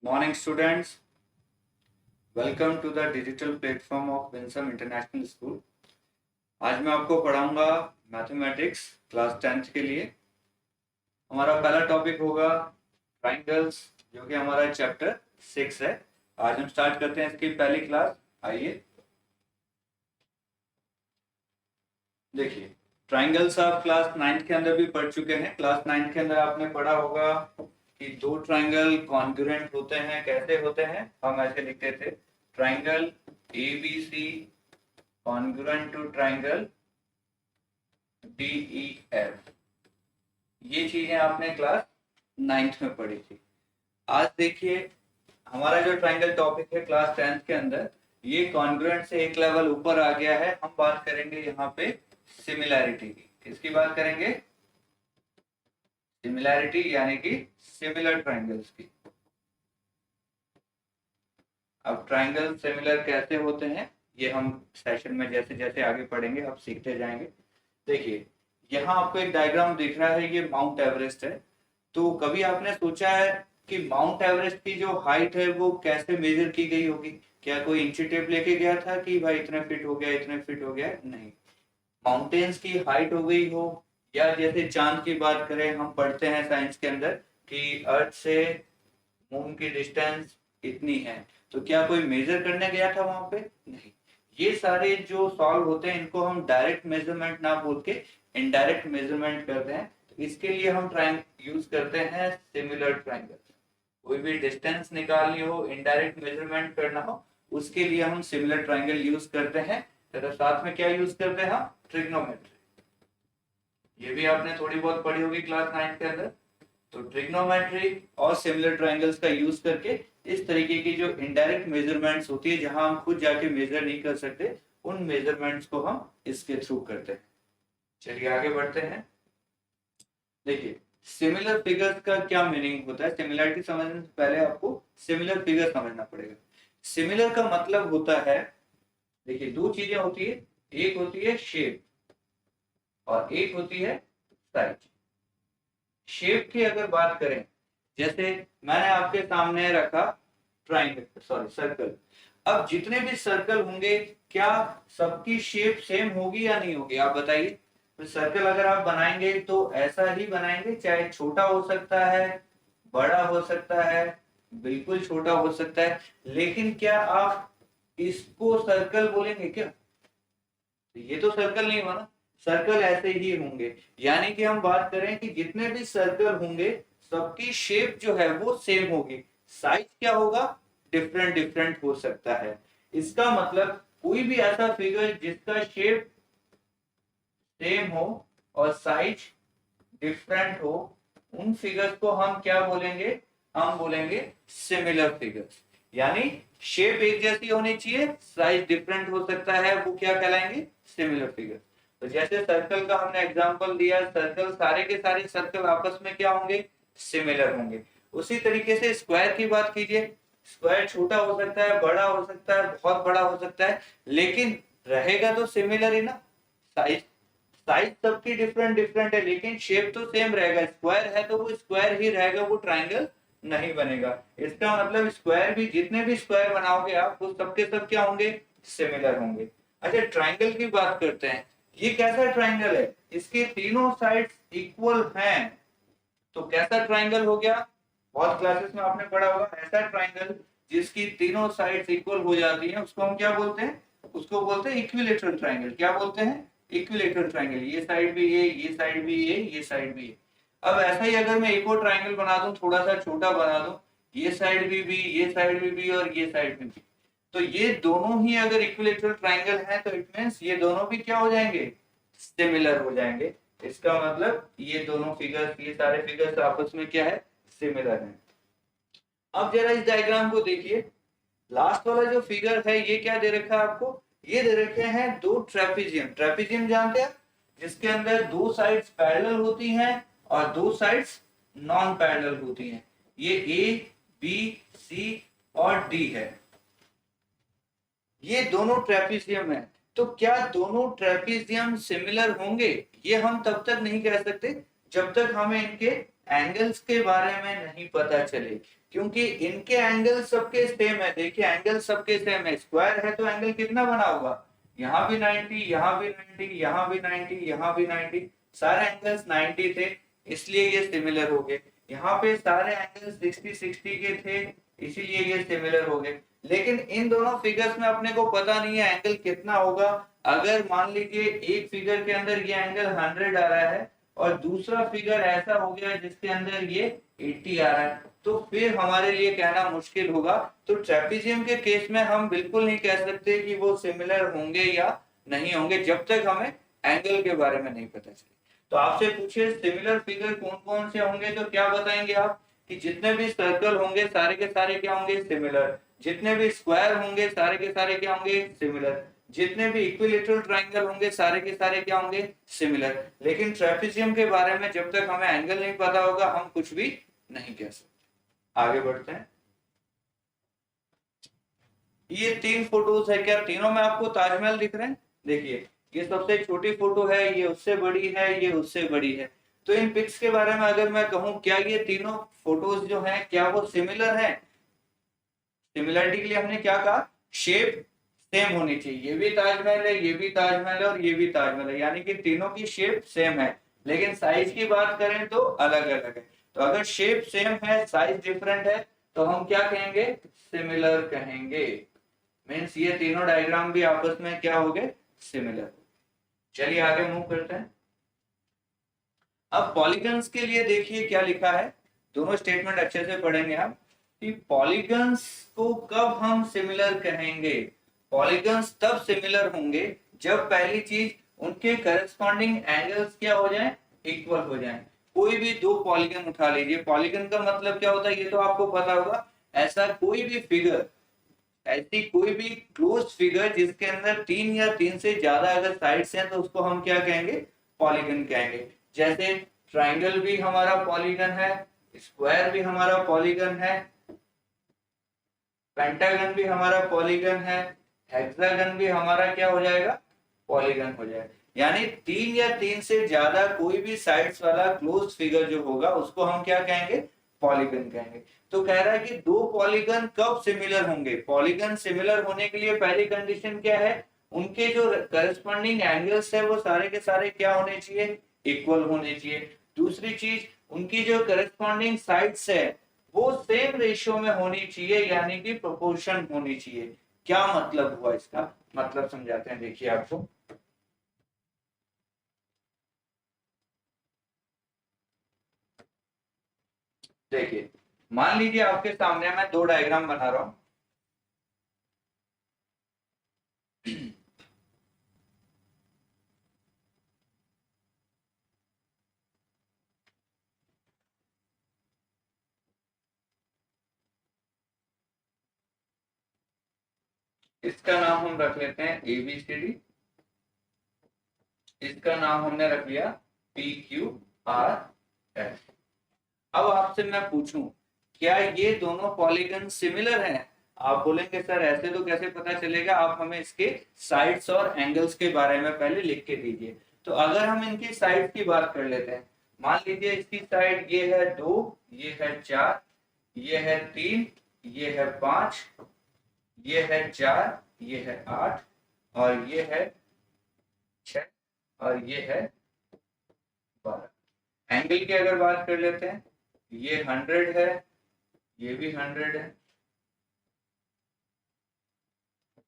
Morning students, welcome to the digital platform of Winsome International School. आज मैं आपको पढ़ाऊंगा मैथमेटिक्स क्लास 10th के लिए। हमारा पहला टॉपिक होगा ट्राइंगल्स, जो कि हमारा चैप्टर 6 है। आज हम स्टार्ट करते हैं इसकी पहली क्लास। आइए देखिए, ट्राइंगल्स आप क्लास 9th के अंदर भी पढ़ चुके हैं। क्लास 9th के अंदर आपने पढ़ा होगा कि दो ट्राइंगल कॉन्ग्रुएंट होते हैं। कैसे होते हैं? हम ऐसे लिखते थे, triangle ABC congruent to triangle DEF। ये चीजें आपने क्लास 9th में पढ़ी थी। आज देखिए, हमारा जो ट्राइंगल टॉपिक है क्लास 10th के अंदर, ये कॉन्ग्रुएंट से एक लेवल ऊपर आ गया है। हम बात करेंगे यहाँ पे सिमिलैरिटी की। किसकी बात करेंगे? सिमिलैरिटी, यानी कि सिमिलर ट्राइंगल्स की। अब ट्राइंगल सिमिलर कैसे होते हैं, ये हम सेशन में जैसे जैसे आगे पढ़ेंगे आप सीखते जाएंगे। देखिए, यहाँ आपको एक डायग्राम दिख रहा है, ये माउंट एवरेस्ट है। तो कभी आपने सोचा है कि माउंट एवरेस्ट की जो हाइट है वो कैसे मेजर की गई होगी? क्या कोई इंची टेप लेके गया था कि भाई इतने फीट हो गया, इतने फीट हो गया? नहीं। माउंटेन्स की हाइट हो गई हो, या जैसे चांद की बात करें, हम पढ़ते हैं साइंस के अंदर कि अर्थ से मून की डिस्टेंस इतनी है, तो क्या कोई मेजर करने गया था वहां पे? नहीं। ये सारे जो सॉल्व होते हैं, इनको हम डायरेक्ट मेजरमेंट ना बोल के इनडायरेक्ट मेजरमेंट करते हैं। तो इसके लिए हम यूज करते हैं सिमिलर ट्राइंगल। कोई भी डिस्टेंस निकालनी हो, इनडायरेक्ट मेजरमेंट करना हो, उसके लिए हम सिमिलर ट्राइंगल यूज करते हैं। तथा साथ में क्या यूज करते हैं? हम ट्रिग्नोमेट्री। ये भी आपने थोड़ी बहुत पढ़ी होगी क्लास 9 के अंदर। तो ट्रिग्नोमेट्री और सिमिलर ट्राइंगल्स का यूज करके इस तरीके की जो इनडायरेक्ट मेजरमेंट्स होती है, जहां हम खुद जाके मेजर नहीं कर सकते, उन मेजरमेंट्स को हम इसके थ्रू करते हैं। चलिए आगे बढ़ते हैं। देखिए, सिमिलर फिगर्स का क्या मीनिंग होता है? सिमिलरिटी समझने से पहले आपको सिमिलर फिगर समझना पड़ेगा। सिमिलर का मतलब होता है, देखिए दो चीजें होती है, एक होती है शेप और एक होती है साइज। शेप की अगर बात करें, जैसे मैंने आपके सामने रखा ट्राइंगल, सॉरी सर्कल। अब जितने भी सर्कल होंगे, क्या सबकी शेप सेम होगी या नहीं होगी? आप बताइए। तो सर्कल अगर आप बनाएंगे तो ऐसा ही बनाएंगे, चाहे छोटा हो सकता है, बड़ा हो सकता है, बिल्कुल छोटा हो सकता है, लेकिन क्या आप इसको सर्कल बोलेंगे क्या? ये तो सर्कल नहीं हुआ ना। सर्कल ऐसे ही होंगे, यानी कि हम बात करें कि जितने भी सर्कल होंगे, सबकी शेप जो है वो सेम होगी। साइज क्या होगा? डिफरेंट डिफरेंट हो सकता है। इसका मतलब कोई भी ऐसा फिगर जिसका शेप सेम हो और साइज डिफरेंट हो, उन फिगर्स को हम क्या बोलेंगे? हम बोलेंगे सिमिलर फिगर्स। यानी शेप एक जैसी होनी चाहिए, साइज डिफरेंट हो सकता है, वो क्या कहलाएंगे? Similar figures. तो जैसे सर्कल का हमने एग्जांपल दिया, सर्कल सारे के सारे सर्कल आपस में क्या होंगे? सिमिलर होंगे। उसी तरीके से स्क्वायर की बात कीजिए। स्क्वायर छोटा हो सकता है, बड़ा हो सकता है, बहुत बड़ा हो सकता है, लेकिन रहेगा तो सिमिलर ही ना। साइज साइज सबकी डिफरेंट डिफरेंट है, लेकिन शेप तो सेम रहेगा। स्क्वायर है तो वो स्क्वायर ही रहेगा, वो ट्राइंगल नहीं बनेगा। इसका मतलब स्क्वायर भी, जितने भी स्क्वायर बनाओगे आप, वो सबके सब क्या होंगे? सिमिलर होंगे। अच्छा, ट्राइंगल की बात करते हैं। ये कैसा ट्राइंगल है? इसके तीनों साइड्स इक्वल हैं। तो कैसा ट्राइंगल हो गया? बहुत क्लासेस में आपने पढ़ा होगा, ऐसा ट्राइंगल जिसकी तीनों साइड्स इक्वल हो जाती हैं, उसको हम क्या बोलते हैं? उसको बोलते हैं इक्विलेटरल ट्राइंगल। क्या बोलते हैं? Equilateral triangle. ये साइड भी ये साइड भी ये साइड भी ये। अब ऐसा ही अगर मैं एक और ट्राइंगल बना दूं, थोड़ा सा छोटा बना दूं, ये साइड भी ये साइड भी और ये साइड भी। तो ये दोनों ही अगर इक्विलेटरल ट्राइंगल है, तो इट मींस ये दोनों भी क्या हो जाएंगे? सिमिलर हो जाएंगे। इसका मतलब ये दोनों फिगर्स, ये सारे फिगर्स आपस में क्या है? सिमिलर हैं। अब जरा इस डायग्राम को देखिए। लास्ट वाला जो फिगर है, ये क्या दे रखा है आपको? ये दे रखे हैं दो ट्रेपीजियम। ट्रेपीजियम जानते हैं? जिसके अंदर दो साइड्स पैरेलल होती हैं और दो साइड्स नॉन पैरेलल होती हैं। ये ए, बी, सी और डी है। ये दोनों ट्रेपीजियम है। तो क्या दोनों ट्रेपीजियम सिमिलर होंगे? ये हम तब तक नहीं कह सकते जब तक हमें इनके एंगल्स के बारे में नहीं पता चले। क्योंकि इनके एंगल सबके सेम है। देखिए एंगल सबके सेम है, स्क्वायर है तो एंगल कितना बना होगा, यहाँ भी 90, यहाँ भी 90, यहाँ भी 90, यहाँ भी 90, सारे एंगल्स 90 थे, इसलिए ये सिमिलर हो गए। यहाँ पे सारे एंगल्स 60 60 के थे, इसीलिए ये सिमिलर हो गए। लेकिन इन दोनों फिगर्स में अपने को पता नहीं है एंगल कितना होगा। अगर मान लीजिए एक फिगर के अंदर ये एंगल 100 आ रहा है और दूसरा फिगर ऐसा हो गया जिसके अंदर ये 80 आ रहा है, तो फिर हमारे लिए कहना मुश्किल होगा। तो ट्रेपीजियम के केस में हम बिल्कुल नहीं कह सकते कि वो सिमिलर होंगे या नहीं होंगे जब तक हमें एंगल के बारे में नहीं पता चले। तो आपसे पूछिए सिमिलर फिगर कौन कौन से होंगे, तो क्या बताएंगे आप कि जितने भी सर्कल होंगे सारे के सारे क्या होंगे, सिमिलर। जितने भी स्क्वायर होंगे सारे के सारे क्या होंगे, सिमिलर। जितने भी इक्विलेटरल ट्रायंगल होंगे सारे के सारे क्या होंगे, सिमिलर। लेकिन ट्रेपीजियम के बारे में जब तक हमें एंगल नहीं पता होगा हम कुछ भी नहीं कह सकते। आगे बढ़ते हैं। ये 3 फोटोज है, क्या तीनों में आपको ताजमहल दिख रहे हैं? देखिए ये सबसे छोटी फोटो है, ये उससे बड़ी है, ये उससे बड़ी है। तो इन पिक्स के बारे में अगर मैं कहूं क्या ये तीनों फोटोज जो हैं क्या वो सिमिलर हैं? सिमिलरिटी के लिए हमने क्या कहा, शेप सेम होनी चाहिए। ये भी ताजमहल है, ये भी ताजमहल है और ये भी ताजमहल है, यानी कि तीनों की शेप सेम है। लेकिन साइज की बात करें तो अलग अलग है। तो अगर शेप सेम है साइज डिफरेंट है तो हम क्या कहेंगे, सिमिलर कहेंगे। मीन्स ये तीनों डायग्राम भी आपस में क्या हो गए, सिमिलर। चलिए आगे मूव करते हैं। अब पॉलीगन्स के लिए देखिए क्या लिखा है, दोनों स्टेटमेंट अच्छे से पढ़ेंगे हम कि पॉलीगन्स को कब हम सिमिलर कहेंगे। पॉलीगन्स तब सिमिलर होंगे जब पहली चीज उनके करस्पॉन्डिंग एंगल्स क्या हो जाएं, इक्वल हो जाएं। कोई भी दो पॉलीगन उठा लीजिए, पॉलीगन का मतलब क्या होता है ये तो आपको पता होगा। ऐसा कोई भी फिगर, ऐसी कोई भी क्लोज फिगर जिसके अंदर 3 या 3 से ज्यादा अगर साइड्स हैं तो उसको हम क्या कहेंगे, पॉलीगन कहेंगे। जैसे ट्राइंगल भी हमारा पॉलीगन है, स्क्वायर भी हमारा पॉलीगन है, पेंटागन भी हमारा पॉलीगन है, हेक्सागन भी हमारा क्या हो जाएगा, पॉलीगन हो जाएगा। यानी 3 या 3 से ज्यादा कोई भी साइड्स वाला क्लोज फिगर जो होगा उसको हम क्या कहेंगे, पॉलीगन कहेंगे। तो कह रहा है कि दो पॉलीगन कब सिमिलर होंगे। पॉलीगन सिमिलर होने के लिए पहली कंडीशन क्या है, उनके जो करस्पॉन्डिंग एंगल्स है वो सारे के सारे क्या होने चाहिए, इक्वल होने चाहिए। दूसरी चीज उनकी जो करस्पॉन्डिंग साइड्स है वो सेम रेशियो में होनी चाहिए, यानी कि प्रोपोर्शन होनी चाहिए। क्या मतलब हुआ इसका, मतलब समझाते हैं, देखिए आपको। देखिए मान लीजिए आपके सामने मैं दो डायग्राम बना रहा हूं। इसका नाम हम रख लेते हैं ABCD, इसका नाम हमने रख लिया PQRS। अब आपसे मैं पूछूं क्या ये दोनों पॉलीगन सिमिलर हैं? आप बोलेंगे सर ऐसे तो कैसे पता चलेगा, आप हमें इसके साइड्स और एंगल्स के बारे में पहले लिख के दीजिए। तो अगर हम इनकी साइड की बात कर लेते हैं, मान लीजिए इसकी साइड ये है 2, ये है 4, ये है 3, ये है 5, ये है 4, ये है 8 और ये है 6 और ये है 12। एंगल की अगर बात कर लेते हैं, ये 100 है, ये भी 100 है,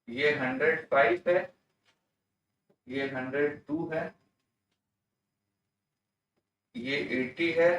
ये 105 है, ये 102 है, ये 80 है,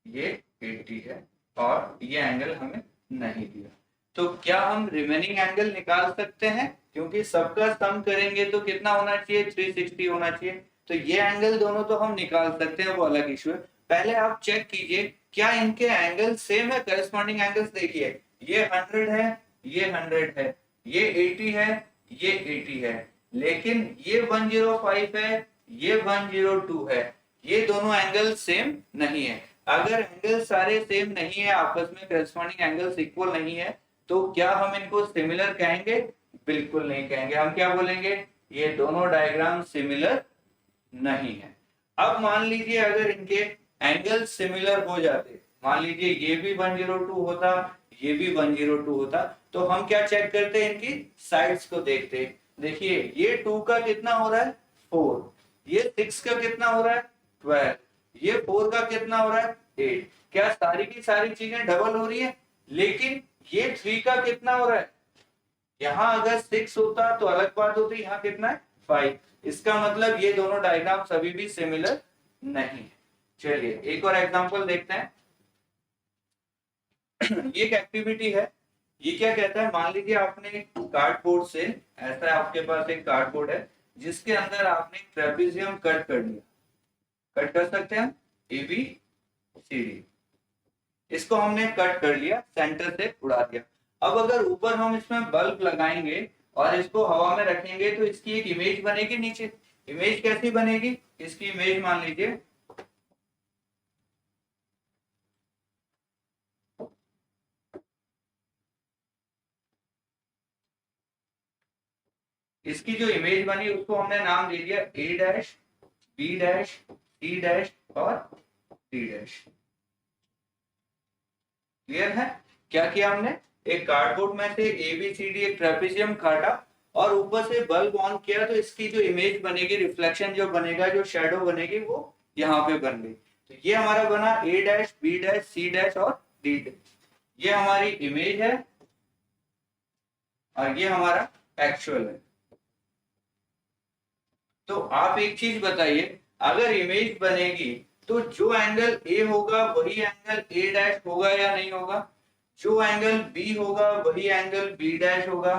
ये 80 है और ये एंगल हमें नहीं दिया। तो क्या हम रिमेनिंग एंगल निकाल सकते हैं? क्योंकि सबका सम करेंगे तो कितना होना चाहिए, 360 होना चाहिए। तो ये एंगल दोनों तो हम निकाल सकते हैं, वो अलग इशू है। पहले आप चेक कीजिए क्या इनके एंगल सेम है, करस्पॉन्डिंग एंगल्स देखिए। ये 100 है, ये 100 है, ये 80 है, ये 80 है, लेकिन ये 105 है, ये 102 है। ये दोनों एंगल सेम नहीं है। अगर एंगल सारे सेम नहीं है, आपस में करस्पॉन्डिंग एंगल्स इक्वल नहीं है, तो क्या हम इनको सिमिलर कहेंगे? बिल्कुल नहीं कहेंगे। हम क्या बोलेंगे, ये दोनों डायग्राम सिमिलर नहीं है। अब मान लीजिए अगर इनके एंगल सिमिलर हो जाते, मान लीजिए ये भी 102 होता, ये भी 102 होता, तो हम क्या चेक करते हैं, इनकी साइड्स को देखते हैं। देखिए ये 2 का कितना हो रहा है 4, ये 6 का कितना हो रहा है 12, ये 4 का कितना हो रहा है 8। क्या सारी की सारी चीजें डबल हो रही है? लेकिन ये 3 का कितना हो रहा है, यहाँ अगर 6 होता तो अलग बात होती, यहाँ कितना है 5। इसका मतलब ये दोनों डायग्राम अभी भी सिमिलर नहीं है। चलिए एक और एग्जांपल देखते हैं। ये एक एक्टिविटी है। ये क्या कहता है, मान लीजिए आपने कार्डबोर्ड से, ऐसा आपके पास एक कार्डबोर्ड है जिसके अंदर आपने ट्रेपेजियम कट कर लिया। कट कर सकते हैं ए बी सी डी, इसको हमने कट कर लिया, सेंटर से उड़ा दिया। अब अगर ऊपर हम इसमें बल्ब लगाएंगे और इसको हवा में रखेंगे तो इसकी एक इमेज बनेगी नीचे। इमेज कैसी बनेगी, इसकी इमेज मान लीजिए इसकी जो इमेज बनी उसको हमने नाम दे दिया A dash B dash C dash और डी डैश। क्लियर है? क्या किया हमने, एक कार्डबोर्ड में से ए बी सी डी एक ट्रेपेजियम काटा और ऊपर से बल्ब ऑन किया, तो इसकी जो इमेज बनेगी, रिफ्लेक्शन जो बनेगा, जो शेडो बनेगी, वो यहाँ पे बन गई। तो ये हमारा बना A dash B dash C dash और डी डैश। ये हमारी इमेज है और ये हमारा एक्चुअल है। तो आप एक चीज बताइए, अगर इमेज बनेगी तो जो एंगल ए होगा वही एंगल ए डैश होगा या नहीं होगा? जो एंगल बी होगा वही एंगल बी डैश होगा,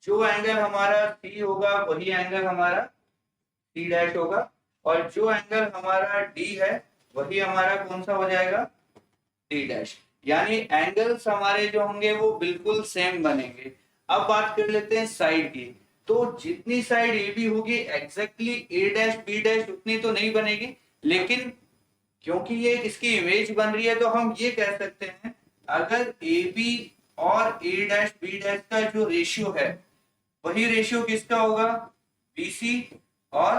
जो एंगल हमारा सी होगा वही एंगल हमारा सी डैश होगा, और जो एंगल हमारा डी है वही हमारा कौन सा हो जाएगा, डी डैश। यानी एंगल्स हमारे जो होंगे वो बिल्कुल सेम बनेंगे। अब बात कर लेते हैं साइड की। तो जितनी साइड ए बी होगी एग्जैक्टली ए डैश बी डैश उतनी तो नहीं बनेगी, लेकिन क्योंकि ये इसकी इमेज बन रही है तो हम ये कह सकते हैं, अगर ए बी और ए डैश बी डैश का जो रेशियो है वही रेशियो किसका होगा, बी सी और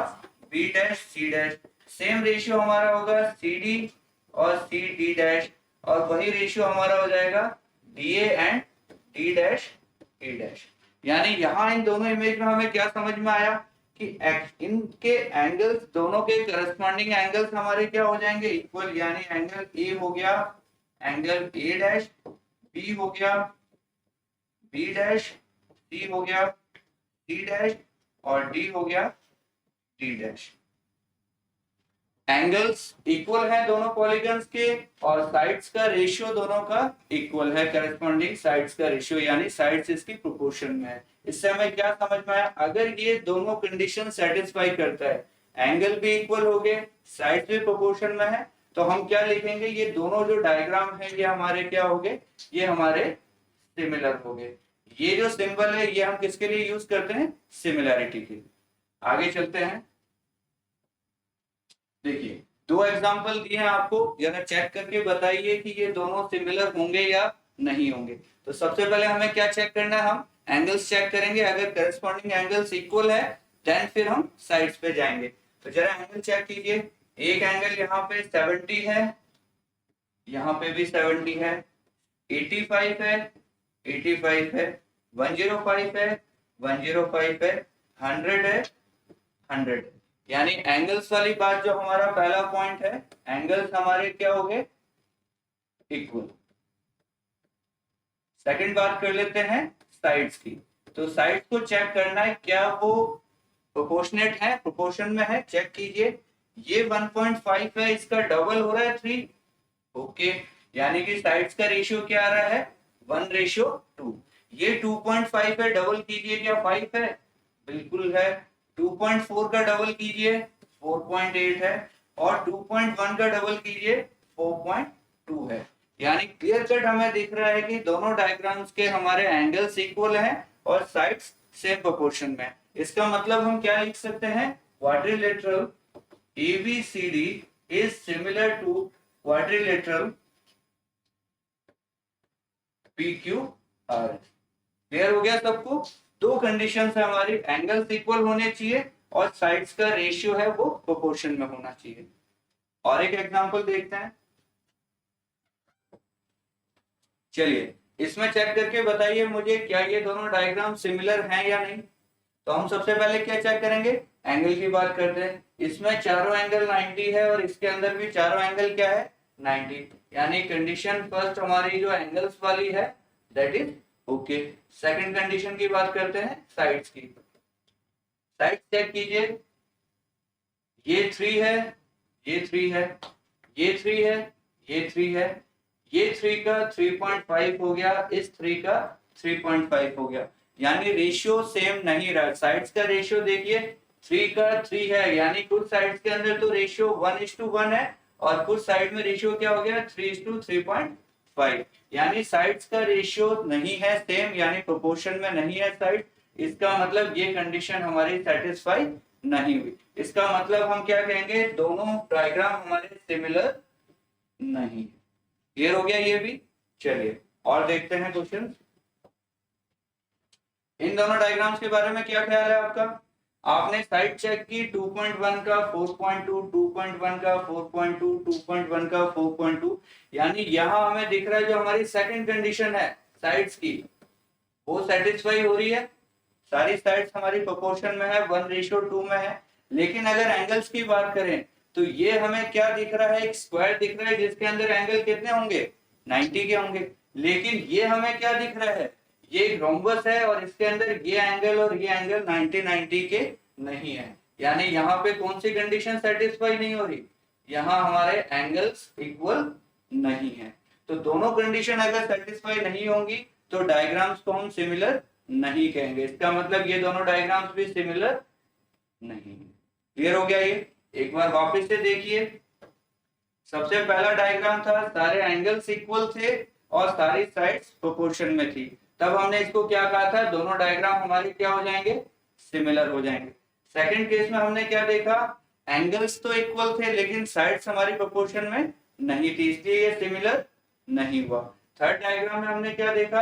B dash C dash. Same ratio हमारा होगा सी डी और सी डी डैश, और वही रेशियो हमारा हो जाएगा D A and D dash A dash. यानी यहाँ इन दोनों इमेज में हमें क्या समझ में आया कि इनके एंगल्स, दोनों के करस्पॉन्डिंग एंगल्स हमारे क्या हो जाएंगे, इक्वल। यानी एंगल ए हो गया एंगल ए डैश, बी हो गया बी डैश, सी हो गया सी डैश और डी हो गया डी डैश। एंगल्स इक्वल है दोनों पॉलीगन्स के, और साइड्स का रेशियो दोनों का इक्वल है, करस्पॉन्डिंग साइड्स का रेशियो, यानी साइड्स इसकी प्रोपोर्शन में है। इससे हमें क्या समझ में आया, अगर ये दोनों कंडीशन सेटिस्फाई करता है, एंगल भी इक्वल हो गए, साइड्स भी प्रोपोर्शन में है, तो हम क्या लिखेंगे, ये दोनों जो डायग्राम है ये हमारे क्या हो गए, ये हमारे सिमिलर हो गए। ये जो सिंबल है ये हम किसके लिए यूज करते हैं, सिमिलैरिटी के लिए। आगे चलते हैं। देखिए दो एग्जांपल दिए हैं आपको, जरा चेक करके बताइए कि ये दोनों सिमिलर होंगे या नहीं होंगे। तो सबसे पहले हमें क्या चेक करना है, हम एंगल्स चेक करेंगे। अगर करस्पॉन्डिंग एंगल्स इक्वल है देन फिर हम साइड्स पे जाएंगे। तो जरा एंगल चेक कीजिए। एक एंगल यहाँ पे 70 है, यहाँ पे भी 70 है, 85 है, 85 है, 105 है, 105 है, 100 है, 100 है। यानी एंगल्स वाली बात जो हमारा पहला पॉइंट है, एंगल्स हमारे क्या हो गए, इक्वल। सेकंड बात कर लेते हैं साइड्स की। तो साइड्स को चेक करना है क्या वो प्रोपोर्शनेट है, प्रोपोर्शन में है, चेक कीजिए। ये 1.5 है, इसका डबल हो रहा है 3। ओके, यानी कि साइड्स का रेशियो क्या आ रहा है, 1:2। ये 2.5 है, डबल कीजिए, क्या 5 है, बिल्कुल है। 2.4 का डबल कीजिए 4.8 है, और 2.1 का डबल कीजिए 4.2 है। यानी क्लियर कट हमें दिख रहा है कि दोनों डायग्राम्स के हमारे एंगल्स इक्वल हैं और साइड्स सेम प्रोपोर्शन में। इसका मतलब हम क्या लिख सकते हैं, quadrilateral ABCD is similar to quadrilateral PQR। Clear हो गया सबको? दो कंडीशंस है हमारी, एंगल्स इक्वल होने चाहिए और साइड्स का रेशियो है वो प्रोपोर्शन में होना चाहिए। और एक एग्जांपल देखते हैं। चलिए इसमें चेक करके बताइए मुझे, क्या ये दोनों डायग्राम सिमिलर हैं या नहीं। तो हम सबसे पहले क्या चेक करेंगे, एंगल की बात करते हैं। इसमें चारों एंगल 90 है और इसके अंदर भी चारों एंगल क्या है, 90। यानी कंडीशन फर्स्ट हमारी जो एंगल्स वाली है that is okay. Second condition की बात करते हैं साइड्स की। साइड चेक कीजिए, ये 3 है, ये 3 है, ये 3 है, ये 3 है, ये 3 का 3.5 हो गया, इस 3 का 3.5 हो गया। यानी रेशियो सेम नहीं रहा। साइड्स का रेशियो देखिए 3 का 3 है, यानी कुछ साइड्स के अंदर तो रेशियो 1:1 है और कुछ साइड में रेशियो क्या हो गया 3:3.5। यानी साइड्स का रेशियो नहीं है सेम, यानी प्रोपोर्शन में नहीं है साइड। इसका मतलब ये कंडीशन हमारी सेटिस्फाई नहीं हुई। इसका मतलब हम क्या कहेंगे, दोनों डायग्राम हमारे सिमिलर नहीं। क्लियर हो गया ये भी। चलिए और देखते हैं क्वेश्चन। इन दोनों डायग्राम्स के बारे में क्या ख्याल है आपका। आपने साइड चेक की 2.1 का 4.2, 2.1 का 4.2, 2.1 का 4.2। यानी यहाँ हमें दिख रहा है जो हमारी सेकंड कंडीशन है साइड्स की वो सेटिस्फाई हो रही है। सारी साइड्स हमारी प्रोपोर्शन में है, 1:2 में है। लेकिन अगर एंगल्स की बात करें तो ये हमें क्या दिख रहा है, एक स्क्वायर दिख रहा है जिसके अंदर एंगल कितने होंगे, 90 के होंगे। लेकिन ये हमें क्या दिख रहा है, ये एक रोम्बस है और इसके अंदर ये एंगल और ये एंगल 90 के नहीं है। यानी यहाँ पे कौन सी कंडीशन सेटिस्फाई नहीं हो रही, यहाँ हमारे एंगल्स इक्वल नहीं है। तो दोनों कंडीशन अगर सेटिस्फाई नहीं होंगी तो डायग्राम्स को हम सिमिलर नहीं कहेंगे। इसका मतलब ये दोनों डायग्राम्स भी सिमिलर नहीं। क्लियर हो गया ये। एक बार वापस से देखिए, सबसे पहला डायग्राम था सारे एंगल्स इक्वल थे और सारी साइड्स प्रोपोर्शन में थी। तब हमने इसको क्या कहा था, दोनों डायग्राम हमारे क्या हो जाएंगे, सिमिलर हो जाएंगे। सेकंड केस में हमने क्या देखा, एंगल्स तो इक्वल थे लेकिन साइड्स हमारी प्रोपोर्शन में नहीं थी, इसलिए ये सिमिलर नहीं हुआ। थर्ड डायग्राम में हमने क्या देखा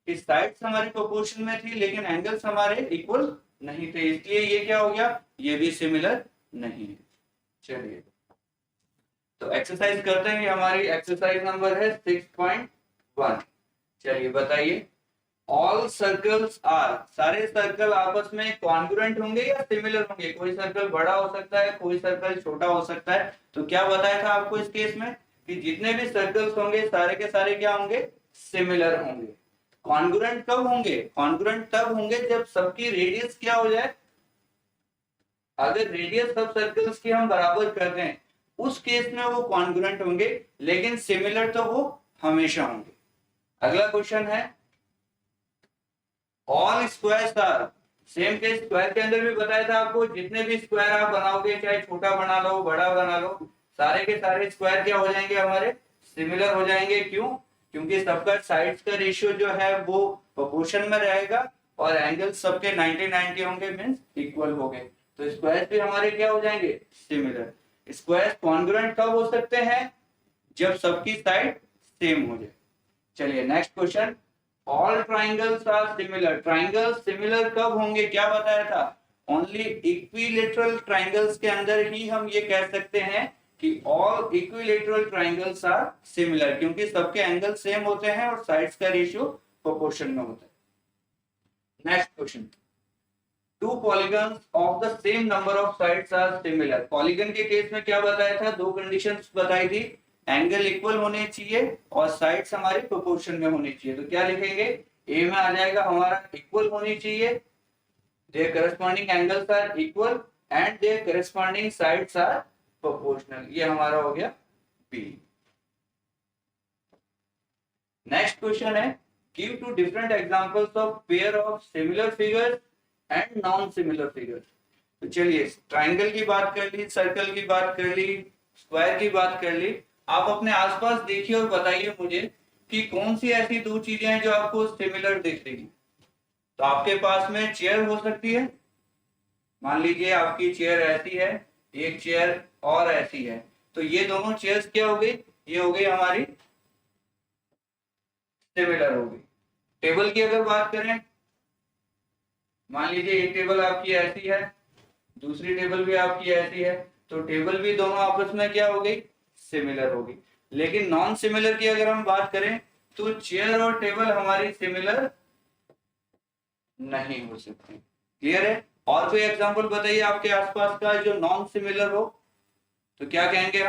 कि साइड्स हमारी प्रोपोर्शन में थी लेकिन एंगल्स हमारे इक्वल नहीं थे, इसलिए ये क्या हो गया, ये भी सिमिलर नहीं है। चलिए तो एक्सरसाइज करते हैं। हमारी एक्सरसाइज नंबर है 6.1। चलिए बताइए, ऑल सर्कल्स आर, सारे सर्कल आपस में कॉन्ग्रुएंट होंगे या सिमिलर होंगे। कोई सर्कल बड़ा हो सकता है, कोई सर्कल छोटा हो सकता है। तो क्या बताया था आपको इस केस में कि जितने भी सर्कल्स होंगे सारे के सारे क्या होंगे, सिमिलर होंगे। कॉन्ग्रुएंट कब होंगे, कॉन्ग्रुएंट तब होंगे जब सबकी रेडियस क्या हो जाए, अगर रेडियस सब सर्कल्स की हम बराबर कर दें उस केस में वो कॉन्ग्रुएंट होंगे, लेकिन सिमिलर तो वो हमेशा होंगे। अगला क्वेश्चन है, ऑल स्क्वायर्स आर, सेम के स्क्वायर के अंदर भी बताया था आपको जितने भी स्क्वायर आप बनाओगे, चाहे छोटा बना लो बड़ा बना लो, सारे के सारे स्क्वायर क्या हो जाएंगे, हमारे सिमिलर हो जाएंगे। क्यों, क्योंकि सबका साइड्स का रेशियो जो है वो प्रोपोर्शन में रहेगा और एंगल सबके 90 होंगे, मींस इक्वल हो गए। तो स्क्वायर भी हमारे क्या हो जाएंगे, सिमिलर। स्क्वायर कॉन्ग्रुएंट कब हो सकते हैं, जब सबकी साइड सेम हो जाए। चलिए next question, all triangles are similar, triangles similar कब होंगे, क्या बताया था, ओनली इक्विलेटरल ट्राइंगल्स के अंदर ही हम ये कह सकते हैं कि all equilateral triangles are similar, क्योंकि सबके एंगल सेम होते हैं और साइड्स का रेशियो प्रोपोर्शन में होता है। Next question, two polygons of the same number of sides are similar. Polygon के केस में क्या बताया था, दो कंडीशंस बताई थी, एंगल इक्वल होने चाहिए और साइड्स हमारी प्रोपोर्शन में होनी चाहिए। तो क्या लिखेंगे, ए में आ जाएगा हमारा इक्वल होनी चाहिए, their corresponding angles are equal and their corresponding sides are proportional, ये हमारा हो गया बी। नेक्स्ट क्वेश्चन है, give two different examples of pair of similar figures and non similar figures. तो चलिए ट्राइंगल की बात कर ली, सर्कल की बात कर ली, स्क्वायर की बात कर ली। आप अपने आसपास देखिए और बताइए मुझे कि कौन सी ऐसी दो चीजें हैं जो आपको सिमिलर दिख रही हैं। तो आपके पास में चेयर हो सकती है, मान लीजिए आपकी चेयर ऐसी है, एक चेयर और ऐसी है, तो ये दोनों चेयर्स क्या हो गई, ये हो गई हमारी सिमिलर हो गई। टेबल की अगर बात करें, मान लीजिए एक टेबल आपकी ऐसी है, दूसरी टेबल भी आपकी ऐसी है, तो टेबल भी दोनों आपस में क्या हो गई, सिमिलर होगी। लेकिन नॉन सिमिलर की अगर हम बात करें तो चेयर और टेबल हमारी सिमिलर नहीं हो सकती। क्लियर है? और कोई एग्जांपल बताइए आपके आसपास का जो नॉन सिमिलर हो, तो क्या कहेंगे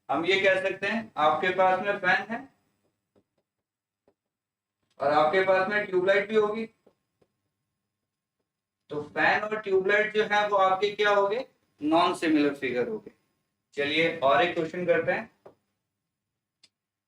हम ये कह सकते हैं आपके पास में फैन है और आपके पास में ट्यूबलाइट भी होगी, तो फैन और ट्यूबलाइट जो है वो आपके क्या हो गए, नॉन सिमिलर फिगर हो गए। चलिए और एक क्वेश्चन करते हैं।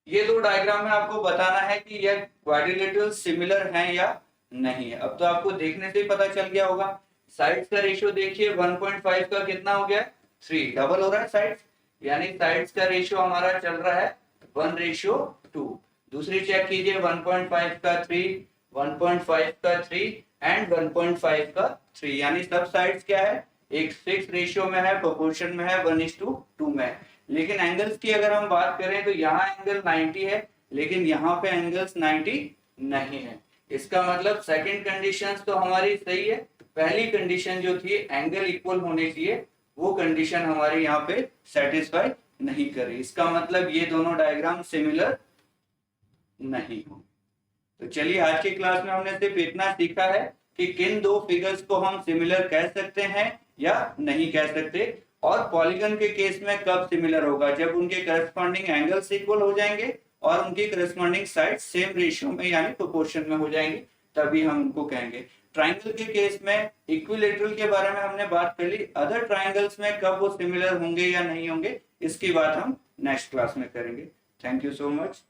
ये दो डायग्राम में आपको बताना है कि यह क्वाड्रिलेटरल सिमिलर हैं या नहीं है। अब तो आपको देखने से ही पता चल गया होगा। साइड्स का रेशियो देखिए 1.5 का कितना हो गया, 3, डबल हो रहा है साइड्स, यानी साइड्स का रेशियो हमारा चल रहा है 1:2। दूसरी चेक कीजिए 1.5 का 3, 1.5 का 3 एंड 1.5 का 3, यानी सब साइड्स क्या है, एक फिक्स रेशियो में है, प्रोपोर्शन में है, 1:2 में है। लेकिन एंगल्स की अगर हम बात करें तो यहाँ एंगल 90 है लेकिन यहाँ पे एंगल्स 90 नहीं है। इसका मतलब सेकंड कंडीशंस तो हमारी सही है, पहली कंडीशन जो थी एंगल इक्वल होने चाहिए वो कंडीशन हमारे यहाँ पे सेटिस्फाई नहीं कर रही। इसका मतलब ये दोनों डायग्राम सिमिलर नहीं हो। तो चलिए आज की क्लास में हमने सिर्फ इतना सीखा है कि किन दो फिगर्स को हम सिमिलर कह सकते हैं या नहीं कह सकते, और पॉलीगन के केस में कब सिमिलर होगा, जब उनके करस्पॉन्डिंग एंगल्स इक्वल हो जाएंगे और उनकी करस्पॉन्डिंग साइड सेम रेशियो में यानी प्रोपोर्शन में हो जाएंगे, तभी हम उनको कहेंगे। ट्राइंगल के केस में इक्विलेटरल के बारे में हमने बात कर ली, अदर ट्राइंगल्स में कब वो सिमिलर होंगे या नहीं होंगे इसकी बात हम नेक्स्ट क्लास में करेंगे। Thank you so much.